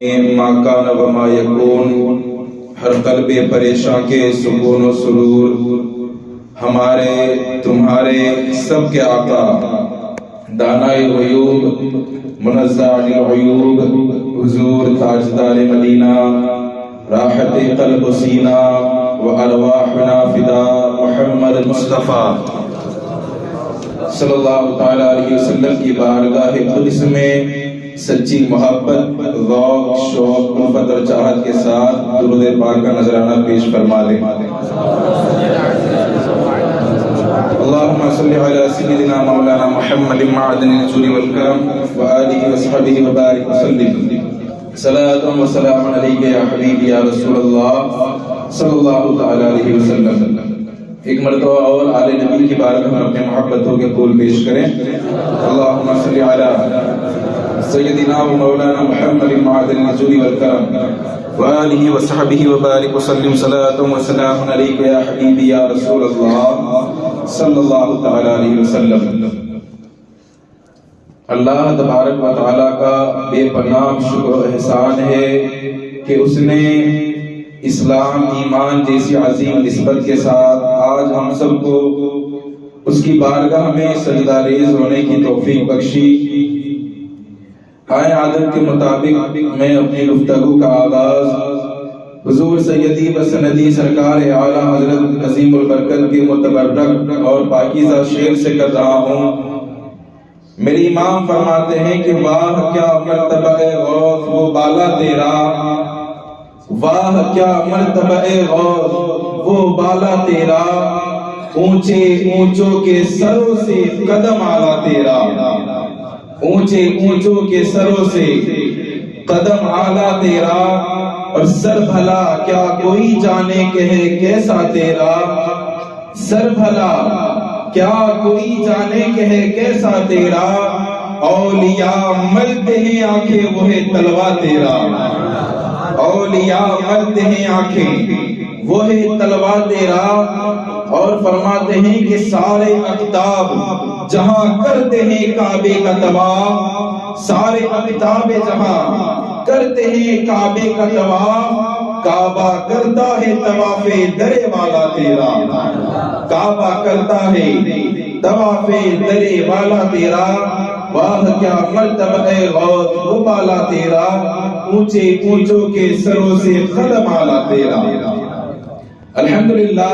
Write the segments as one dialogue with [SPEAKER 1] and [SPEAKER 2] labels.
[SPEAKER 1] ما کان و ما یکون، ہر قلب پریشاں کے سکون و سرور ہمارے تمہارے سب کے آقا دانائے غیوب منزہ عن العیوب حضور تاجدار مدینہ راحت قلب و سینہ و ارواحنا فدا محمد مصطفیٰ صلی اللہ تعالیٰ علیہ وسلم کی بارگاہ قدس میں سچی محبت، ذوق، شوق، الفت اور چاہت کے ساتھ درود پاک کا نذرانہ پیش فرما دیں۔ اللہم صلی علی سیدنا مولانا محمد معدن الجود والکرم وآلہ وصحبہ وبارک وسلم۔ صلاۃ و سلام علیک یا حبیبی یا رسول اللہ صلی اللہ تعالیٰ علیہ وسلم۔ ایک مرتبہ اور آل نبی کی بارگاہ میں اپنے محبتوں کے پھول پیش کریں۔ اللہم صلی علی سیدنا و مولانا محمد معدن الجود والکرم وآلہ وصحبہ وبارک وسلم۔ صلاۃ و سلام علیک یا حبیبی یا رسول اللہ صلی اللہ تعالی علیہ وسلم۔ اللہ تبارک و تعالیٰ کا بے پناہ شکر و احسان ہے کہ اس نے اسلام ایمان جیسی عظیم نسبت کے ساتھ آج ہم سب کو اس کی بارگاہ میں سجدہ ریز ہونے کی توفیق بخشی۔ آئے عادت کے مطابق میں اپنی گفتگو کا آغاز حضور سیدی و سندی سرکار اعلیٰ حضرت عظیم البرکت کے متبرک اور پاکیزہ شعر سے کر رہا ہوں۔ میری امام فرماتے ہیں کہ واہ کیا مرتبہ غوث وہ بالا تیرا، واہ کیا مرتبہ غوث وہ بالا تیرا، اونچے اونچوں کے سروں سے قدم آلا تیرا، اونچے اونچوں کے سروں سے قدم آلا تیرا، اور سر بھلا کیا کوئی جانے کہ ہے کیسا تیرا، سر بھلا کیا کوئی جانے کہ ہے کیسا تیرا، اولیاء ملتے ہیں آنکھیں وہ ہے تلوا تیرا، اولیاء ملتے ہیں آنکھیں وہ ہے تلوا تیرا۔ اور فرماتے ہیں کہ سارے اقطاب جہاں کرتے ہیں کعبے کا طواف، سارے اقطاب جہاں کرتے ہیں کعبے کا طواف، کعبہ کرتا ہے طواف درے والا تیرا، کعبہ کرتا ہے طواف درے والا تیرا، واہ کیا مرتبہ غوث وہ بالا تیرا، اونچے اونچوں کے سروں سے قدم آلا تیرا۔ الحمدللہ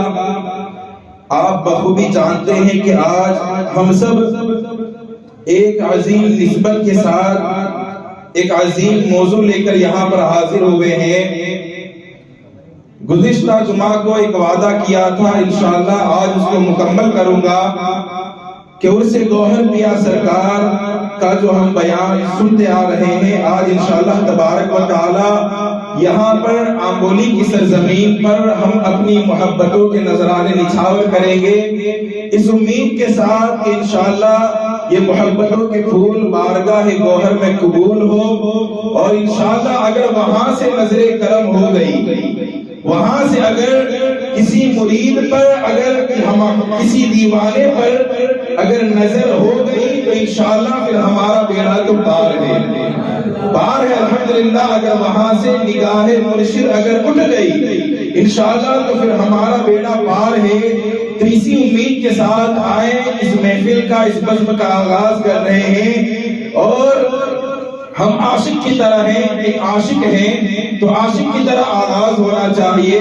[SPEAKER 1] آپ بخوبی جانتے ہیں کہ آج ہم سب ایک عظیم نسبت کے ساتھ ایک عظیم موضوع لے کر یہاں پر حاضر ہوئے ہیں۔ گزشتہ جمعہ کو ایک وعدہ کیا تھا، انشاءاللہ آج اس کو مکمل کروں گا کہ عرس گوہر پیا سرکار کا جو ہم بیان سنتے آ رہے ہیں، آج انشاءاللہ تبارک و تعالی یہاں پر آمبولی کی سرزمین پر ہم اپنی محبتوں کے نذرانے نچھاور کریں گے، اس امید کے ساتھ کہ انشاءاللہ یہ محبتوں کے پھول بارگاہ گوہر میں قبول ہو، اور انشاءاللہ اگر وہاں سے نظر کرم ہو گئی، وہاں سے اگر کسی مرید پر، اگر کسی دیوانے پر اگر نظر ہو گئی تو انشاءاللہ پھر ہمارا بیڑا تو پار ہے، پار ہے الحمدللہ۔ اگر وہاں سے نگاہ مرشد اگر اٹھ گئی انشاءاللہ تو پھر ہمارا بیڑا پار ہے۔ تو اسی امید کے ساتھ آئے اس محفل کا، اس بزم کا آغاز کر رہے ہیں، اور ہم عاشق کی طرح ہیں، ایک عاشق ہیں تو عاشق کی طرح آغاز ہونا چاہیے۔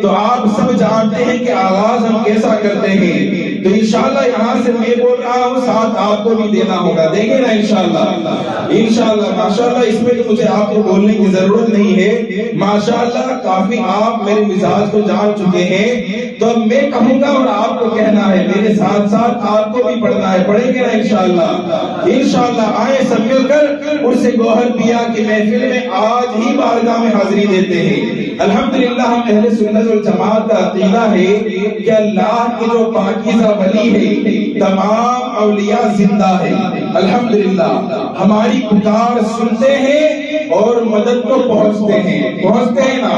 [SPEAKER 1] تو آپ سب جانتے ہیں کہ آغاز ہم کیسا کرتے ہیں، تو انشاءاللہ یہاں سے میں بول رہا ہوں، ساتھ آپ کو بھی دینا ہوگا، دیں گے نا انشاءاللہ؟ انشاءاللہ ماشاءاللہ اس میں تو مجھے آپ کو بولنے کی ضرورت نہیں ہے، ماشاءاللہ کافی آپ میرے مزاج کو جان چکے ہیں۔ تو اب میں کہوں گا اور آپ کو کہنا ہے، میرے ساتھ ساتھ آپ کو بھی پڑھنا ہے، پڑھیں گے نا انشاءاللہ؟ انشاءاللہ آئیں سب مل کر عرس گوہر پیا کی محفل میں آج ہی بارگاہ میں حاضری دیتے ہیں۔ الحمدللہ ہم اہل سنت والجماعت کا عقیدہ ہے کہ اللہ کے جو پاکیزہ ولی ہے تمام اولیاء زندہ ہے، الحمدللہ ہماری پکار سنتے ہیں اور مدد کو پہنچتے ہیں نا۔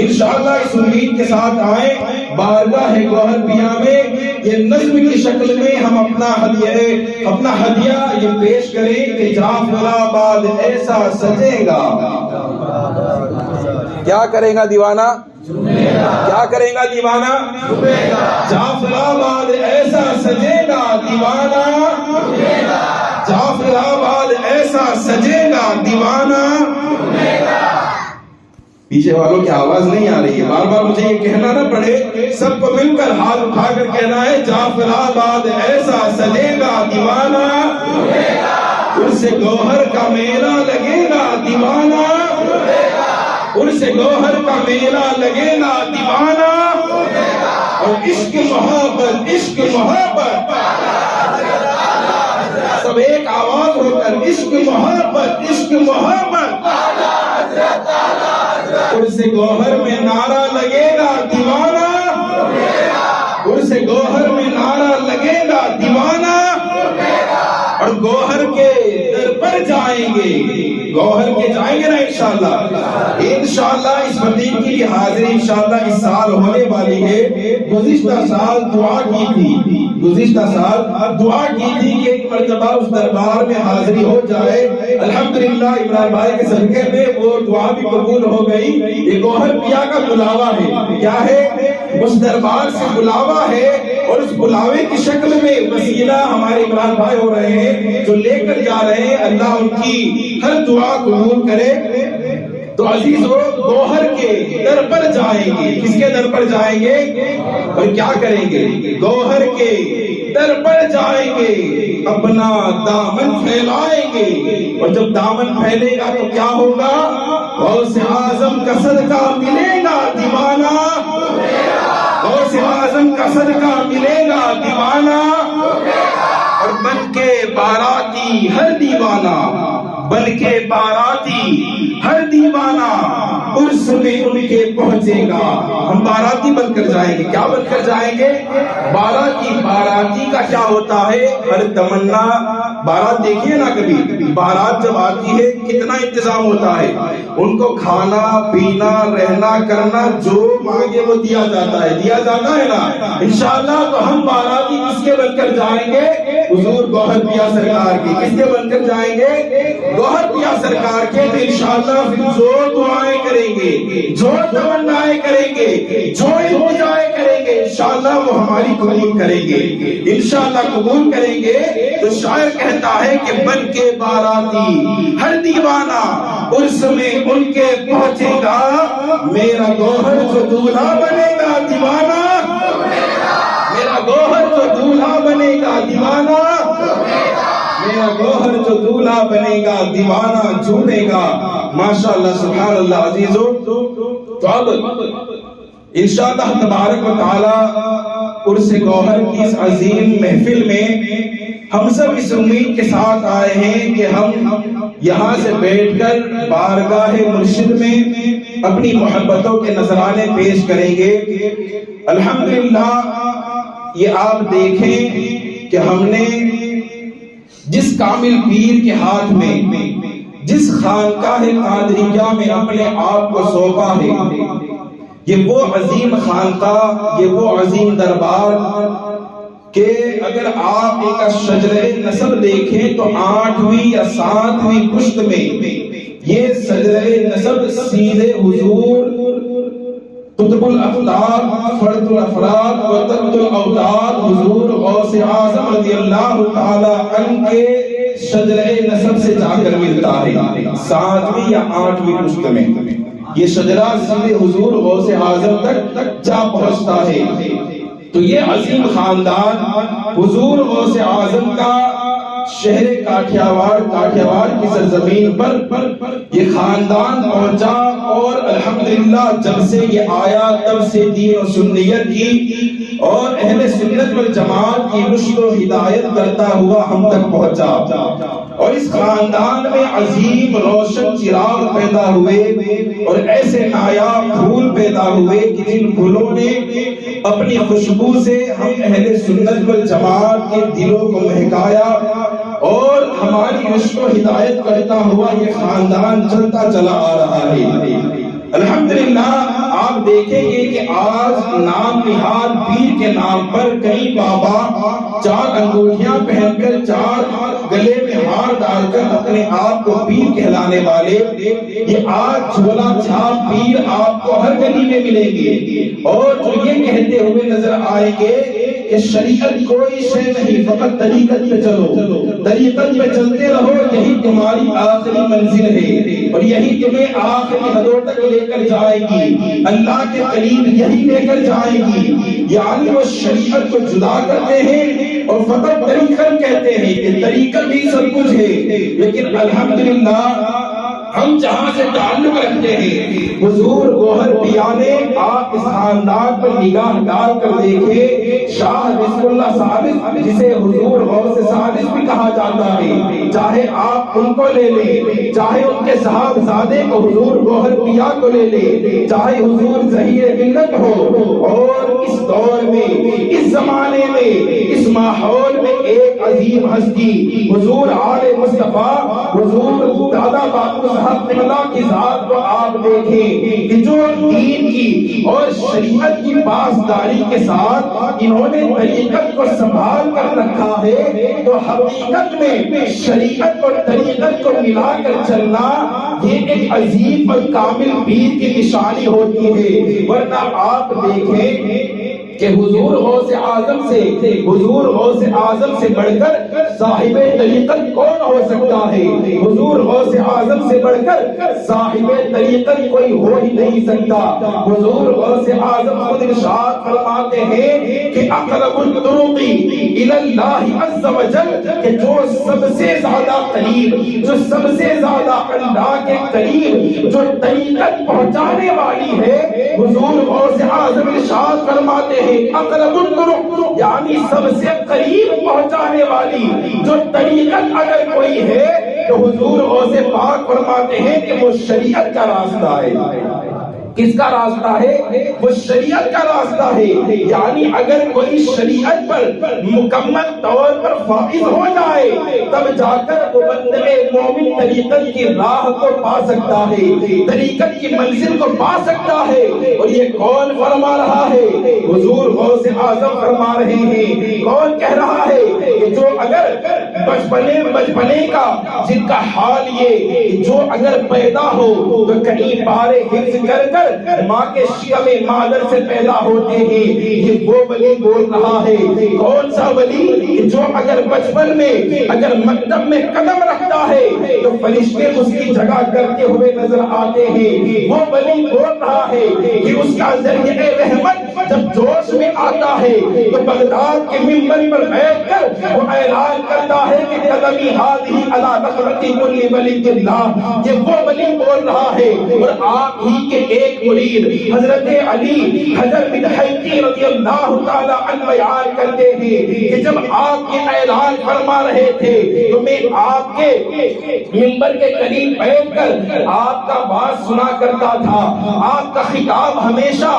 [SPEAKER 1] انشاءاللہ اس امید کے ساتھ آئیں بارگاہ گوہر پیا میں، یہ نظم کی شکل میں ہم اپنا ہدیہ یہ پیش کریں کہ جعفر آباد ایسا سجے گا، کیا کرے گا دیوانہ؟ کیا کرے گا دیوانہ؟ جعفر آباد ایسا سجے گا دیوانہ، جعفر آباد ایسا سجے گا دیوانہ۔ پیچھے والوں کی آواز نہیں آ رہی ہے، بار بار مجھے یہ کہنا نہ پڑے، سب کو مل کر ہاتھ اٹھا کر کہنا ہے جعفر آباد ایسا سجے گا دیوانہ، ان سے گوہر کا میلہ لگے گا دیوانہ، ان سے گوہر کا میلہ لگے گا دیوانہ، اور عشق محبت عشق محبت سب ایک آواز ہو کر عشق محبت عشق محبت، ان سے گوہر میں نعرہ لگے گا دیوانہ، ان سے گوہر میں نعرہ لگے گا دیوانہ، اور گوہر کے در پر جائیں گے، گوہر کے جائیں گے نا انشاءاللہ، انشاءاللہ اس مدین کی حاضری انشاءاللہ اس سال ہونے والی ہے۔ گزشتہ سال دعا کی تھی، گزشتہ سال دعا کی تھی کہ ایک مرتبہ اس دربار میں حاضری ہو جائے، الحمدللہ عمران بھائی کے صدقے میں وہ دعا بھی قبول ہو گئی۔ یہ گوہر پیا کا بلاوا ہے، کیا ہے؟ اس دربار سے بلاوا ہے، اور اس بلاوے کی شکل میں وسیلہ ہمارے عمران بھائی ہو رہے ہیں جو لے کر جا رہے ہیں، اللہ ان کی ہر دعا قبول کرے۔ تو عزیزو گوہر کے در پر جائیں گے، کس کے در پر جائیں گے اور کیا کریں گے؟ گوہر کے در پر جائیں گے، اپنا دامن پھیلائیں گے، اور جب دامن پھیلے گا تو کیا ہوگا؟ غوث اعظم کا صدقہ ملے گا دیوانہ، غوث اعظم کا صدقہ ملے گا دیوانہ، اور بن کے باراتی ہر دیوانہ، بن کے باراتی ہر دیوانہ عرس میں ان کے پہنچے گا۔ ہم باراتی بن کر جائیں گے، کیا بن کر جائیں گے؟ باراتی۔ باراتی کا کیا ہوتا ہے؟ ہر تمنا، بارات دیکھیے نا کبھی، بارات جب آتی ہے کتنا انتظام ہوتا ہے، ان کو کھانا پینا رہنا کرنا جو مانگے وہ دیا جاتا ہے، دیا جاتا ہے نا۔ انشاءاللہ تو ہم باراتی کس کے بن کر جائیں گے؟ حضور گوہر پیا سرکار کی۔ کس کے بن کر جائیں گے؟ گوہر پیا سرکار کے۔ تو انشاءاللہ پھر جو دعائیں کریں گے، جو تمنائیں کریں گے، جو التجائیں کریں گے، انشاءاللہ وہ ہماری قبول کریں گے، انشاءاللہ قبول کریں گے۔ تو شاعر کہتا ہے کہ بن کے باراتی ہر دیوانہ عرس میں ان کے پہنچے گا، میرا گوہر جو دولہا بنے گا دیوانہ، میرا گوہر جو دولہا بنے گا دیوانہ، میرا گوہر جو دولہا بنے گا دیوانہ جھومے گا۔ ماشاءاللہ سبحان اللہ عزیزو، تو اب انشاءاللہ تبارک و تعالی عرس گوہر کی اس عظیم محفل میں ہم سب اس امید کے ساتھ آئے ہیں کہ ہم یہاں سے بیٹھ کر بارگاہ مرشد میں اپنی محبتوں کے نذرانے پیش کریں گے۔ الحمدللہ یہ آپ دیکھیں کہ ہم نے جس کامل پیر کے ہاتھ میں، جس خانقاہ قادریہ میں اپنے آپ کو سونپا ہے، یہ وہ عظیم خانقاہ، یہ وہ عظیم دربار کہ اگر آپ ایک شجرہ نسب دیکھیں تو 8ویں یا 7ویں پشت میں یہ شجرہ نسب سیدھے حضور قطب الافطار فرد الافراد و ترد الاوتاد حضور غوث اعظم رضی اللہ تعالی عنہ کے شجرہ نسب سے جا کر ملتا ہے 7ویں یا 8ویں پشت میں۔ یہ شجرہ سیدھے حضور غوث اعظم تک جا پہنچتا ہے۔ تو یہ عظیم خاندان حضور غوث اعظم کا شہر کاٹھیاواڑ کی سرزمین پر یہ خاندان پہنچا، اور الحمدللہ جب سے یہ آیا تب سے دین و سنیت کی اور اہل سنت والجماعت کی رشد و ہدایت کرتا ہوا ہم تک پہنچا، اور اس خاندان میں عظیم روشن چراغ پیدا ہوئے اور ایسے نایاب پھول پیدا ہوئے کہ جن پھولوں نے اپنی خوشبو سے ہم اہل سنت والجماعت کے دلوں کو مہکایا، اور ہماری رشد و ہدایت کرتا ہوا یہ خاندان چلتا چلا آ رہا ہے۔ الحمدللہ آپ دیکھیں گے کہ آج نام نہاد پیر کے نام پر کئی بابا 4 انگوٹھیاں پہن کر 4 گلے میں ہار ڈال کر اپنے آپ کو پیر کہلانے والے، یہ آج جھولا چھاپ پیر آپ کو ہر گلی میں ملیں گے، اور جو یہ کہتے ہوئے نظر آئیں گے کہ شریعت کوئی شے نہیں، فقط طریقت پہ چلو، طریقت پہ چلتے رہو، یہی تمہاری آخری منزل ہے اور یہی تمہیں آخری حدوں تک لے کر جائے گی، اللہ کے قریب یہی لے کر جائے گی۔ یعنی وہ شریعت کو جدا کرتے ہیں اور فقط طریقت کہتے ہیں کہ طریقت بھی سب کچھ ہے، لیکن الحمدللہ ہم جہاں سے تعلق رکھتے ہیں، حضور گوہر پیا نے آپ اس خاندان پر نگاہ ڈال کر دیکھے، شاہ بسم اللہ ثابت جسے حضور غوث ثابت بھی کہا جاتا ہے، چاہے آپ ان کو لے لیں، چاہے ان کے صاحبزادے کو حضور گوہر پیا کو لے لیں، چاہے حضور ظہیر ملت ہو، اور اس دور میں، اس زمانے میں، اس ماحول میں ایک عظیم ہستی حضور آل مصطفیٰ، حضور دادا باپو صاحب قبلہ کی ذات کو آپ دیکھیں کہ جو دین کی اور شریعت کی پاسداری کے ساتھ انہوں نے طریقت کو سنبھال کر رکھا ہے، تو حقیقت میں شریعت اور طریقت کو ملا کر چلنا یہ ایک عظیم اور کامل پیر کی نشانی ہوتی ہے۔ ورنہ آپ دیکھیں کہ حضور غوث اعظم سے، حضور غوث اعظم سے بڑھ کر صاحب طریقت کون ہو سکتا ہے؟ حضور غوث اعظم سے بڑھ کر صاحب طریقت کوئی ہو ہی نہیں سکتا۔ حضور غوث اعظم خود ارشاد فرماتے ہیں کہ اقرب الطرق الی اللہ عز وجل، کہ جو سب سے زیادہ قریب، جو سب سے زیادہ اللہ کے قریب جو طریقت پہنچانے والی ہے، حضور غوث اعظم ارشاد فرماتے ہیں اقرب الطرق، یعنی سب سے قریب پہنچانے والی جو طریقت اگر کوئی ہے تو حضور غوث پاک فرماتے ہیں کہ وہ شریعت کا راستہ ہے۔ کس کا راستہ ہے؟ وہ شریعت کا راستہ ہے۔ یعنی اگر کوئی شریعت پر مکمل طور پر فائز ہو جائے تب جا کر وہ بندے مومن طریقت کی راہ کو پا سکتا ہے، طریقت کی منزل کو پا سکتا ہے۔ اور یہ کون فرما رہا ہے؟ حضور غوث اعظم فرما رہے ہیں۔ کون کہہ رہا ہے کہ جو اگر بچپنے کا جن کا حال یہ جو اگر پیدا ہو تو کہیں بارے حفظ کر کر ماں کے شکم مادر سے پیدا ہوتے ہیں، یہ وہ ولی بول رہا ہے۔ کون سا ولی؟ جو اگر بچپن میں اگر مکتب میں قدم رکھتا ہے تو فرشتے اس کی جگہ کرتے ہوئے نظر آتے ہیں، وہ ولی بول رہا ہے کہ اس کا ذریعہ رحمت جب جوش میں آتا ہے تو بغداد کے منبر پر بیٹھ کر وہ اعلان کرتا ہے کہ قدمی ہادی علی بقرتی کل ولی اللہ، یہ وہ ولی بول رہا ہے۔ اور آپ ہی کے ایک مرید حضرت علی حضرت بن حیقی رضی اللہ تعالی عنہ بیان کرتے ہیں کہ جب آپ یہ اعلان فرما رہے تھے تو میں آپ کے منبر کے قریب بیٹھ کر آپ کا بات سنا کرتا تھا، آپ کا خطاب ہمیشہ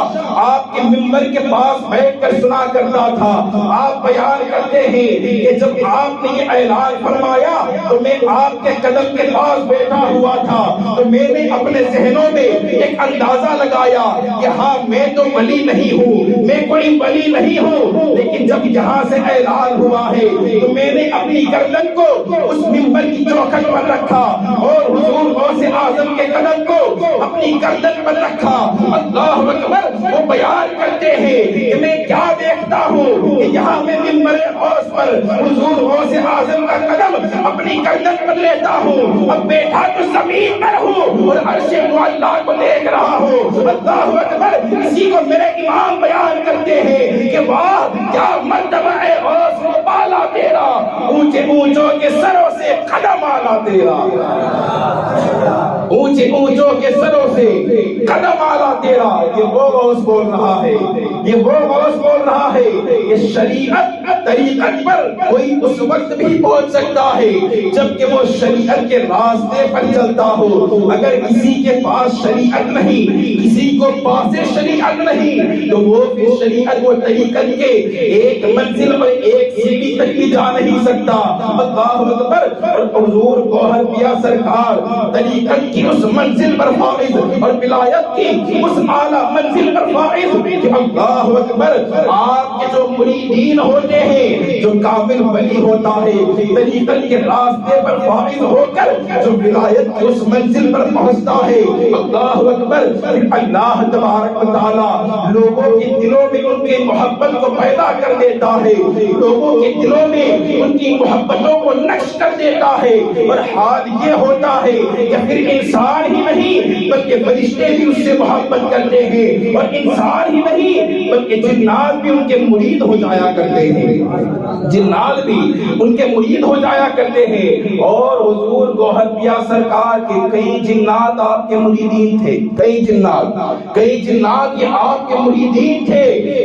[SPEAKER 1] آپ کے منبر کے پاس بیٹھ کر سنا کرتا تھا۔ آپ بیان کرتے ہیں کہ جب آپ نے یہ اعلان فرمایا تو میں آپ کے قدم کے پاس بیٹھا ہوا تھا تو میں نے اپنے ذہنوں میں ایک اندازہ لگایا کہ ہاں میں تو ولی نہیں ہوں، میں کوئی ولی نہیں ہوں، لیکن جب یہاں سے اعلان ہوا ہے تو میں نے اپنی گردن کو اس منبر کی چوکھٹ پر رکھا اور حضور غوث اعظم کے قدم کو اپنی گردن پر رکھا۔ اللہ اکبر۔ وہ بیان کرتے ہیں کہ میں کیا دیکھتا ہوں کہ یہاں میں منبر غوث پر حضور غوث اعظم کا قدم اپنی گردن پر لیتا ہوں، اب بیٹھا تو زمین پر ہوں اور عرش معلا کو دیکھ رہا ہوں۔ اللہ اکبر۔ اسی کو میرے امام بیان کرتے ہیں کہ واہ کیا مرتبہ ہے غوث و بالا تیرا، اونچے اونچوں کے سروں سے قدم آلا تیرا، اونچے اونچوں کے سروں سے قدم آلا تیرا۔ یہ وہ غوث بول رہا ہے، یہ وہ غوث بول رہا ہے کہ شریعت طریقت پر کوئی اس وقت بھی پہنچ سکتا ہے جبکہ وہ شریعت کے راستے پر چلتا ہو۔ اگر کسی کے پاس شریعت نہیں، کسی کو پاس شریعت نہیں، تو وہ پھر شریعت و طریقت کے ایک منزل اور ایک سیڑھی تک بھی جا نہیں سکتا۔ اللہ اکبر۔ اور حضور گوہر پیا سرکار طریقت کی اس منزل پر فائز اور ولایت کی اس اعلیٰ منزل پر فائز کہ اللہ اکبر، آپ کے جو مریدین ہوتے ہیں، جو کامل ولی ہوتا ہے، طریقت کے راستے پر فائز ہو کر جو ولایت کی اس منزل پر پہنچتا ہے، اللہ اکبر، اللہ تبارک و تعالی لوگوں کے دلوں میں ان کی محبت کو پیدا کر دیتا ہے، لوگوں کے دلوں میں ان کی محبتوں کو نقش کر دیتا ہے۔ اور حال یہ ہوتا ہے کہ پھر انسان ہی نہیں بلکہ فرشتے بھی اس سے محبت کرتے ہیں، اور انسان ہی نہیں بلکہ جنات بھی ان کے مرید ہو جایا کرتے ہیں، جنات بھی ان کے مرید ہو جایا کرتے ہیں۔ اور حضور گوہر پیا سرکار کے کئی جنات آپ کے مریدین تھے، کئی جنات یہ آپ کے مریدین تھے۔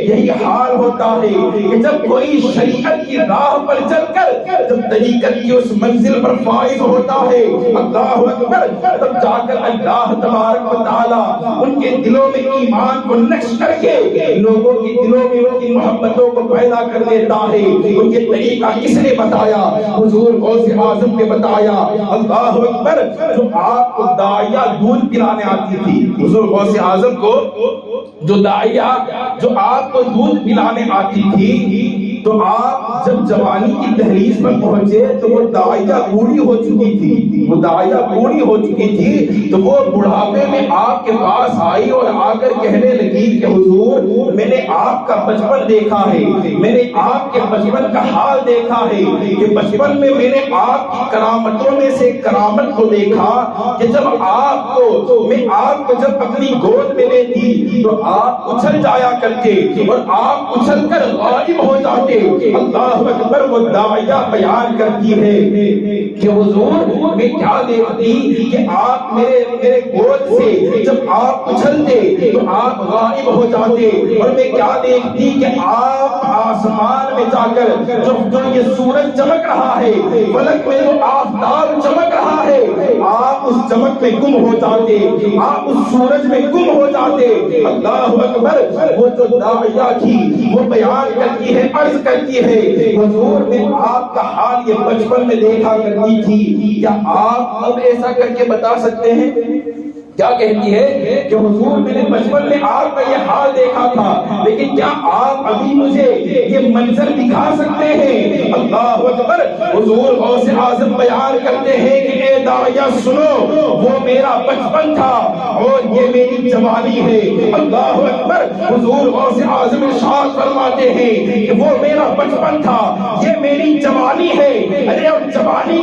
[SPEAKER 1] یہی حال ہوتا ہے کہ جب کوئی شریعت کی راہ پر چل کر جب طریقت کی اس منزل پر فائز ہوتا ہے، اللہ اکبر، تب جا کر اللہ تبارک و تعالی ان کے دلوں میں ایمان کو نقش کر کے لوگوں کے دلوں میں ان کی محبتوں کو پیدا کر دیتا ہے۔ ان کے طریقہ کس نے بتایا؟ حضور غوث اعظم نے بتایا۔ اللہ اکبر۔ جو آپ کو داعیہ دودھ پلانے آتی تھی، حضور غوث اعظم کو جو داعیہ جو آپ کو دودھ پلانے آتی تھی، تو آپ جب جوانی کی دہلیز پر پہنچے تو وہ داعیہ بوڑھی ہو چکی تھی، وہ داعیہ بوڑھی ہو چکی تھی، تو وہ بڑھاپے میں آپ کے پاس آئی اور آ کر کہنے لگی کہ حضور، میں نے آپ کا بچپن دیکھا ہے، میں نے آپ کے بچپن کا حال دیکھا ہے کہ بچپن میں میں نے آپ کی کرامتوں میں سے کرامت کو دیکھا کہ جب آپ کو جب اپنی گود میں لیتی تو آپ اچھل جایا کرتے اور آپ اچھل کر غائب ہو جاتے۔ اللہ اکبر۔ وہ داعیہ بیان کرتی ہے کہ حضور، میں کیا دیکھتی کہ آپ میرے گود سے جب آپ اچھلتے تو آپ غائب ہو جاتے، اور میں کیا دیکھتی کہ آپ آسمان میں جا کر جو یہ سورج چمک رہا ہے، فلک میں جو آفتاب چمک رہا ہے، آپ اس چمک میں گم ہو جاتے، آپ اس سورج میں گم ہو جاتے۔ اللہ اکبر۔ وہ جو داعیہ تھی وہ بیان کرتی ہے، عرض کرتی ہے، حضور، میں آپ کا حال یہ بچپن میں دیکھا کرتی تھی، کیا آپ اب ایسا کر کے بتا سکتے ہیں؟ کیا کہتی ہے کہ حضور، میں نے بچپن میں آپ کا یہ حال دیکھا تھا، لیکن کیا آپ ابھی مجھے یہ منظر دکھا سکتے ہیں؟ اللہ اکبر۔ حضور غوث اعظم بیان کرتے ہیں کہ اے داعیہ سنو، وہ میرا بچپن تھا اور یہ میری جوانی ہے۔ اللہ اکبر۔ حضور غوث اعظم ارشاد فرماتے ہیں کہ وہ میرا بچپن تھا، یہ میری جوانی ہے۔ ارے اور جوانی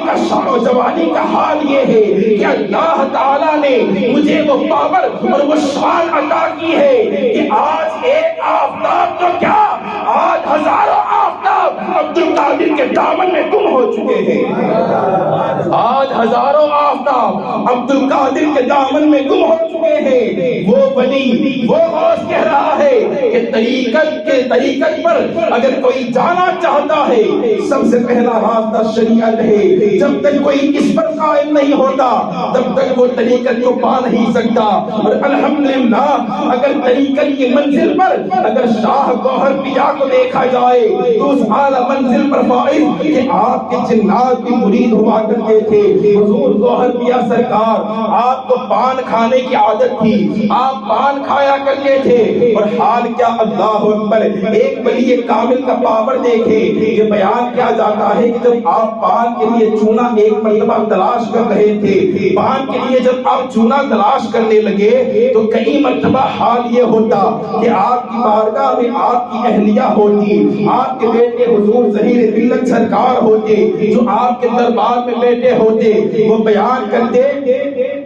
[SPEAKER 1] کا حال یہ ہے کہ اللہ تعالیٰ نے مجھے وہ پاور اور وہ شان عطا کی ہے کہ آج ایک آفتاب تو کیا، آج ہزاروں آفتاب عبد القادر کے دامن میں گم ہو چکے ہیں۔ آج ہزاروں آفتاب عبد القادر کے دامن میں گم ہو چکے ہیں۔ وہ ولی، وہ غوث کہہ رہا ہے کہ طریقت پر اگر کوئی جانا چاہتا ہے، سب سے پہلا راستہ شریعت ہے۔ جب تک کوئی اس پر قائم نہیں ہوتا تب تک وہ طریقت کو پا نہیں سکتا۔ اور الحمدللہ اگر طریقت کی منزل پر اگر شاہ گوہر پیا کو دیکھا جائے تو اس اعلیٰ منزل پر فائز کہ آپ کے جنات بھی مرید ہوا کرتے تھے۔ حضور گوہر پیا سرکار، آپ کو پان کھانے کی عادت تھی، آپ پان کھایا کرتے تھے، اور حال کیا، اللہ اکبر، ایک ولی کامل کا پاور دیکھے کہ بیان کیا جاتا ہے کہ جب آپ پان کے لیے چونا ایک مرتبہ تلاش کر رہے تھے، پان کے لیے جب آپ چونا تلاش کرنے لگے تو کئی مرتبہ حال یہ ہوتا کہ آپ کی بارگاہ میں آپ کی اہلیہ ہوتی، آپ کے بیٹے حضور ظہیر ملت سرکار ہوتے جو آپ کے دربار میں بیٹھے ہوتے، وہ بیان کرتے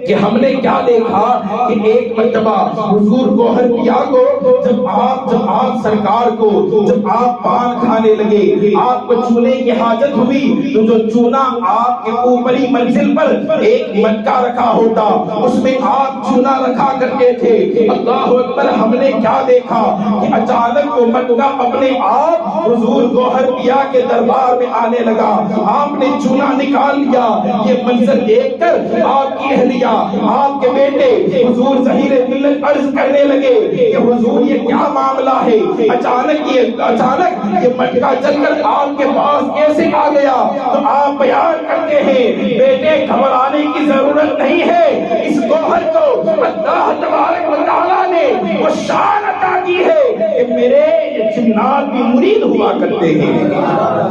[SPEAKER 1] کہ ہم نے کیا دیکھا کہ ایک مرتبہ حضور گوہر پیا کو جب آپ سرکار کو جب آپ پان کھانے لگے، آپ کو چونے کی حاجت ہوئی تو جو چونا آپ کے اوپری منزل پر ایک مٹکا رکھا ہوتا، اس میں آپ چونا رکھا کرتے تھے۔ اللہ اکبر، ہم نے کیا دیکھا کہ اچانک وہ مٹکا اپنے آپ حضور گوہر پیا کے دربار میں آنے لگا، آپ نے چونا نکال لیا۔ یہ منظر دیکھ کر آپ کی اہلیہ، آپ کے بیٹے حضور ظہیر ملت عرض کرنے لگے کہ حضور یہ کیا معاملہ ہے، اچانک یہ مٹکا چل کر آپ کے پاس کیسے آ گیا؟ تو آپ بیان کرتے ہیں بیٹے گھبرانے کی ضرورت نہیں ہے، اس گوہر کو اللہ تبارک و تعالیٰ نے وہ شان عطا کی ہے کہ میرے یہ جنات بھی مرید ہوا کرتے ہیں،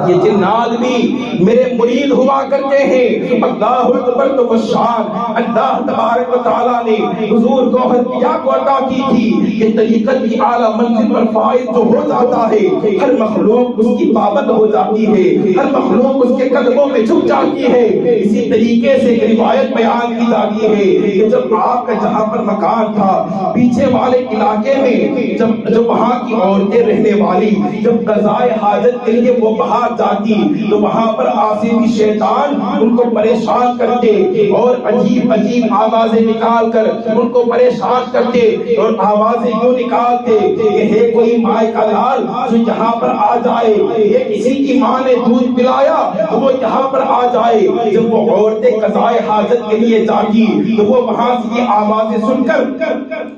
[SPEAKER 1] یہ جنات بھی میرے مرید ہوا کرتے ہیں۔ اللہ اکبر، تو وہ شان اللہ تبارک و تعالیٰ نے حضور گوہر پیا کو عطا کی تھی کہ طریقت کی اعلیٰ منزل پر فائز جو ہو جاتا ہے، ہر مخلوق اس کی پابند ہو جاتی ہے، ہر مخلوق اس کے قدموں میں جھک جاتی ہے۔ اسی طریقے سے ایک روایت بیان کی جاتی ہے کہ جب آپ کا جہاں پر مکان تھا پیچھے والے علاقے میں، جب وہاں کی عورتیں رہنے والی جب قضائے حاجت کے لیے وہ باہر جاتی تو وہاں پر آصفی شیطان ان کو پریشان کرتے اور عجیب عجیب آوازیں نکال کر ان کو پریشان کرتے، اور آوازیں یوں نکالتے کہ ہے کوئی مائے کا لال جو یہاں پر آ جائے، یہ کسی کی ماں نے دودھ پلایا تو وہ یہاں پر آ جائے۔ جب وہ عورتیں قضائے حاجت کے لیے جاتی تو وہ وہاں سے یہ آوازیں سن کر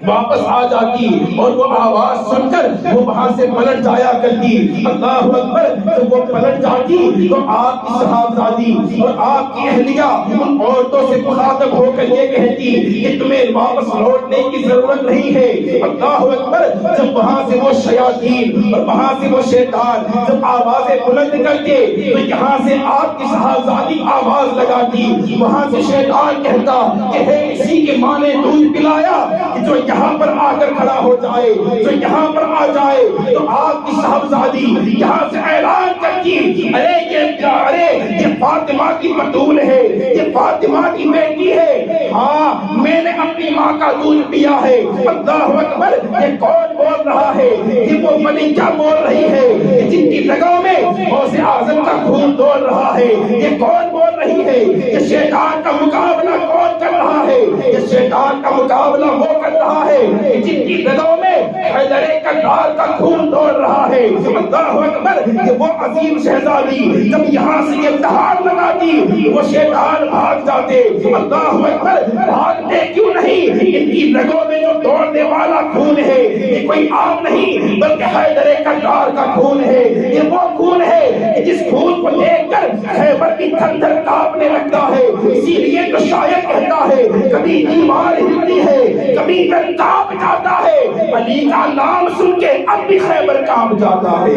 [SPEAKER 1] واپس آ جاتی، اور وہ آواز سن کر وہ وہاں سے پلٹ جایا کرتی۔ اللہ اکبر، جب وہ پلٹ جاتی تو آپ کی صحابزادی اور آپ کی اہلیہ ان عورتوں سے مخاطب ہو کر یہ کہتی کہ تمہیں واپس لوٹنے کی ضرورت نہیں ہے۔ اللہ اکبر، جب وہاں سے وہ شیاطین اور وہاں سے وہ شیطان جب آوازیں بلند کرتے تو یہاں سے آپ کی صحابزادی آواز لگاتی، وہاں سے شیطان کہتا کہ ہے اسی کی ماں نے دودھ پلایا کہ جو یہاں پر آ کر کھڑا ہو جائے، جو یہاں پر آ جائے۔ تو آپ کی صحابزادی یہاں سے اعلان کرتی، ارے یہ فاطمہ کی بطول ہے، یہ فاطمہ کی بیٹی ہے، ہاں میں نے اپنی ماں کا دودھ پیا ہے۔ اللہ اکبر، یہ کون بول رہا ہے؟ یہ وہ ملکہ بول رہی ہے کہ جن کی رگوں میں غوث اعظم کا خون دوڑ رہا ہے۔ یہ کون بول رہی ہے؟ یہ شیطان کا مقابلہ کون کر رہا ہے؟ یہ شیطان کا مقابلہ وہ کر رہا ہے جن کی رگوں میں حیدر کرار کا خون دوڑ رہا ہے۔ اللہ اکبر، یہ وہ عظیم شہزادی جب یہاں سے یہ دہاڑ لگاتی وہ شیطان بھاگ جاتے۔ اللہ اکبر، بھاگتے کیوں نہیں؟ ان کی رگوں میں جو دوڑنے والا خون ہے یہ کوئی عام نہیں بلکہ حیدر کرار کا خون ہے۔ یہ وہ خون ہے کہ جس خون کو دیکھ کر خیبر کی تھندر کانپنے لگتا ہے۔ اسی لیے تو شاعر کہتا ہے کبھی دیوار ہلتی ہے کبھی در کانپ جاتا ہے، علی کا نام سن کے اب بھی خیبر کانپ جاتا ہے۔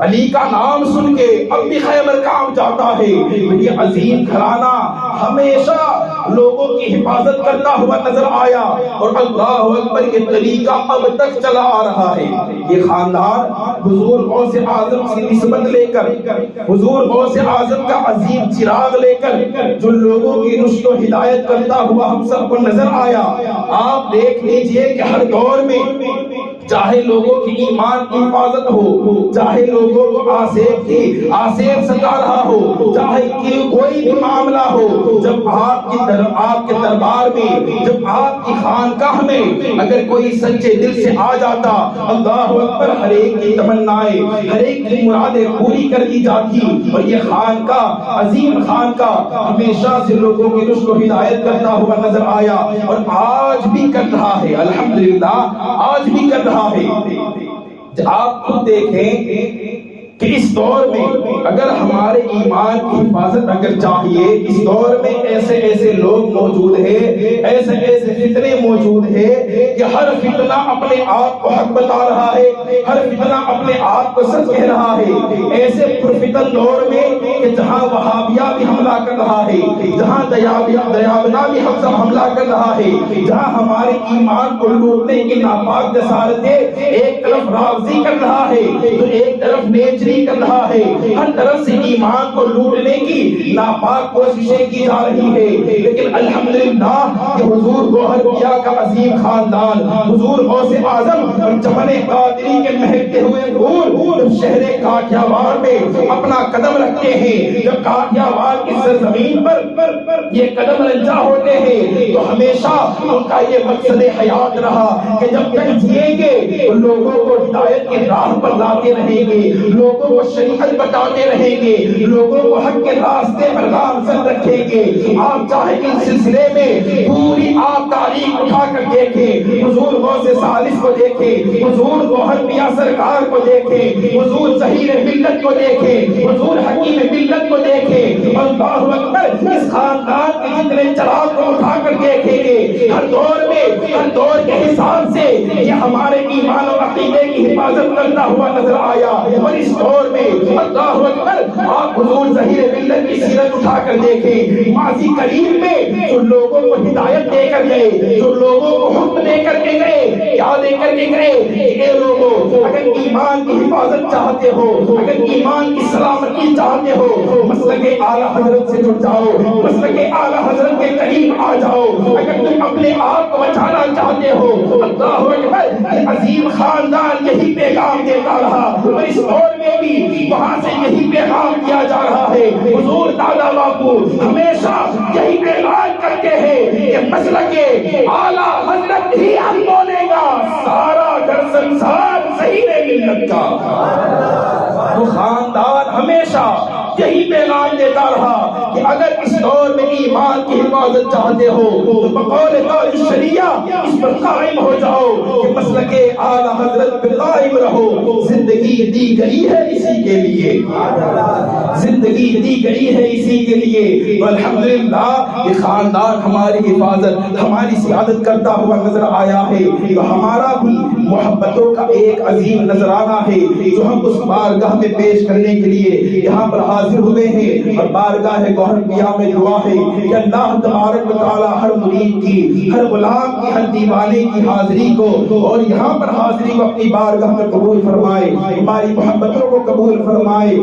[SPEAKER 1] علی کا نام سن کے اب بھی خیبر کانپ جاتا ہے۔ یہ عظیم گھرانہ ہمیشہ لوگوں کی حفاظت کرتا ہوا نظر آیا، اور اللہ اکبر یہ طریقہ اب تک چلا آ رہا ہے۔ یہ خاندان حضور غوث اعظم سے نسبت لے کر، حضور غوث اعظم کا عظیم چراغ لے کر جو لوگوں کی رشد و ہدایت کرتا ہوا ہم سب کو نظر آیا۔ آپ دیکھ لیجئے کہ ہر دور میں چاہے لوگوں کی ایمان کی حفاظت ہو، چاہے لوگوں کو آسیب ستا رہا ہو، چاہے کوئی بھی معاملہ ہو، جب آپ کے دربار میں، جب آپ کی خانقاہ میں اگر کوئی سچے دل سے آ جاتا، اللہ اکبر، ہر ایک کی تمنائیں، ہر ایک کی مرادیں پوری کر دی جاتی۔ اور یہ خانقاہ، عظیم خانقاہ ہمیشہ سے لوگوں کی رشد و ہدایت کرتا ہوا نظر آیا، اور آج بھی کر رہا ہے، الحمدللہ آج بھی کر رہا ہے۔ آپ خود دیکھیں کہ اس دور میں اگر ہمارے ایمان کی حفاظت اگر چاہیے، اس دور میں ایسے ایسے لوگ موجود ہیں، ایسے ایسے فتنے موجود ہیں کہ ہر فتنہ اپنے آپ کو حق بتا رہا ہے، ہر فتنہ اپنے آپ کو سچ کہہ رہا ہے۔ ایسے پرفتن دور میں کہ جہاں وہابیہ بھی حملہ کر رہا ہے، جہاں دیابنا بھی حملہ کر رہا ہے، جہاں ہمارے ایمان کو لوٹنے کی ناپاک جسارتیں ایک طرف رافضی کر رہا ہے تو ایک طرف نیچری کر رہا ہے، ہر طرف سے ایمان کو لوٹنے کی ناپاک کوششیں کی جا رہی ہے، لیکن الحمدللہ کہ حضور گوہر پیا کا عظیم خاندان، حضور غوث اعظم اور چمن قادری کے مہکتے ہوئے پھول جب شہر کاٹھیاواڑ میں اپنا قدم رکھتے ہیں، جب کاٹھیاواڑ کی سرزمین پر یہ قدم رنجا ہوتے ہیں تو ہمیشہ ان کا یہ مقصد حیات رہا کہ جب تک جیئیں گے تو لوگوں کو ہدایت کی راہ پر لاتے رہیں گے، لوگوں کو شریعت بتاتے رہیں گے، لوگوں کو حق کے راستے پر گامزن رکھیں گے۔ آپ چاہے کہ اس سلسلے میں پوری آپ تاریخ اٹھا کر دیکھیں، حضور غوث ثالث کو دیکھیں، حضور گوہر پیا سرکار کو دیکھیں، حضور ظہیر ملت کو دیکھیں، حضور حکیم ملت کو دیکھیں، اللہ اکبر، اس خاندان کے جتنے چراغ کو اٹھا کر دیکھیں گے، ہر دور میں ہر دور کے حساب سے یہ ہمارے ایمان اور عقیدے کی حفاظت کرتا ہوا نظر آیا، اور اس دور میں اللہ اکبر آپ حضور ظہیر ملت کی سیرت اٹھا کر دیکھیں، ماضی قریب میں جو لوگوں کو ہدایت دے کر گئے، جو لوگوں کو حکم دے کر کے گئے، کیا دے کر کے گئے کہ اے لوگوں اگر ایمان کی حفاظت چاہتے ہو، اگر ایمان کی سلامتی چاہتے ہو، مسلک اعلیٰ حضرت سے جڑ جاؤ، مسلک اعلیٰ حضرت کے قریب آ جاؤ، اگر تم اپنے آپ کو بچانا چاہتے ہو، اللہ اکبر، عظیم خاندان یہی پیغام دیتا رہا، اور اس دور میں بھی وہاں سے یہی پیغام دیا جا رہا ہے۔ حضور دادا باپو ہمیشہ یہی اعلان کرتے ہیں کہ مسلک اعلیٰ حضرت ہی ہم بولے گا، سارا گھر سنسار ظہیر ملت کا۔ وہ خاندان ہمیشہ یہی پیغام دیتا رہا کہ اگر اس دور میں ایمان کی حفاظت چاہتے ہو تو بقول قائد شریعہ اس پر قائم ہو جاؤ کہ مسلک اعلیٰ حضرت پر قائم رہو۔ زندگی دی گئی ہے اسی کے لیے، زندگی دی گئی ہے اسی کے لیے، والحمدللہ یہ خاندان ہماری حفاظت، ہماری سیادت کرتا ہوا نظر آیا ہے۔ تو ہمارا بھی محبتوں کا ایک عظیم نذرانہ ہے جو ہم اس بارگاہ میں پیش کرنے کے لیے یہاں پر حاضر ہوئے ہیں، اور بارگاہ گوہر پیا میں دعا ہے کہ اللہ تبارک و تعالی ہر مرید کی، ہر غلام کی، ہر دیوانے کی حاضری کو اور یہاں پر حاضری کو اپنی بارگاہ میں قبول فرمائے، ہماری محبتوں کو قبول فرمائے۔